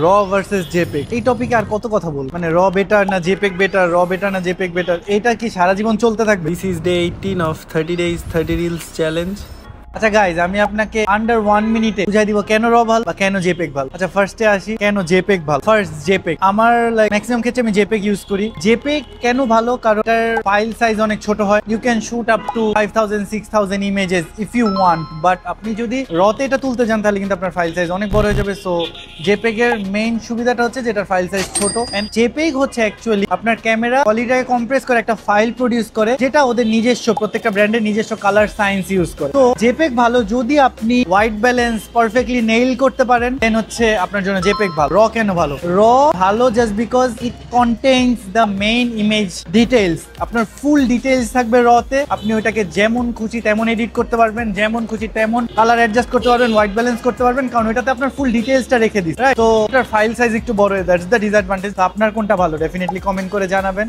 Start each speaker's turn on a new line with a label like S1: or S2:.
S1: র versus JPEG এই টপিকে আর কত কথা বল, মানে র বেটার না জেপেগ বেটার, র বেটার না জেপেগ বেটার, এটা কি সারা জীবন চলতে থাকবে?
S2: This is day 18 of 30 days 30 reels challenge.
S1: আচ্ছা গাইজ, আমি আপনাকে আন্ডার 1 মিনিটে বুঝাই দিব কেন র ভালো বা কেন জেপেগ ভালো। আচ্ছা ফার্স্টে আসি কেন জেপেগ ভালো। ফার্স্ট জেপেগ, আমার লাইক ম্যাক্সিমাম ক্ষেত্রে আমি জেপেগ ইউজ করি। জেপেগ কেন ভালো? কারণ এটার ফাইল সাইজ অনেক ছোট হয়। You can shoot up to 5000 6000 images if you want, but আপনি যদি রতে এটা তুলতে যান তাহলে কিন্তু আপনার ফাইল সাইজ অনেক বড় হয়ে যাবে। সো জেপেগ এর মেইন সুবিধাটা হচ্ছে যে এটার ফাইল সাইজ ছোট, এন্ড জেপেগ হচ্ছে অ্যাকচুয়ালি আপনার ক্যামেরা কোয়ালিটিটাকে কম্প্রেস করে একটা ফাইল প্রডিউস করে, যেটা ওদের নিজস্ব প্রত্যেকটা ব্র্যান্ডের নিজস্ব কালার সায়েন্স ইউজ করে। তো জেপেগ ভালো যদি আপনি হোয়াইট ব্যালেন্স পারফেক্টলি নেইল করতে পারেন, দেন হচ্ছে আপনার জন্য জেপেগ ভালো। র কেন ভালো? র ভালো just because it contains the main image details. আপনার ফুল ডিটেইলস থাকবে রতে, আপনি ওইটাকে যেমন খুশি তেমন এডিট করতে পারবেন, যেমন খুশি তেমন কালার অ্যাডজাস্ট করতে পারবেন, হোয়াইট ব্যালেন্স করতে পারবেন, কারণ ওইটাতে আপনার ফুল ডিটেইলসটা রেখে দিচ্ছে। তো এটার ফাইল সাইজ একটু বড়, দ্যাটস দ্য ডিসঅ্যাডভান্টেজ। আপনার কোনটা ভালো ডেফিনেটলি কমেন্ট করে জানাবেন।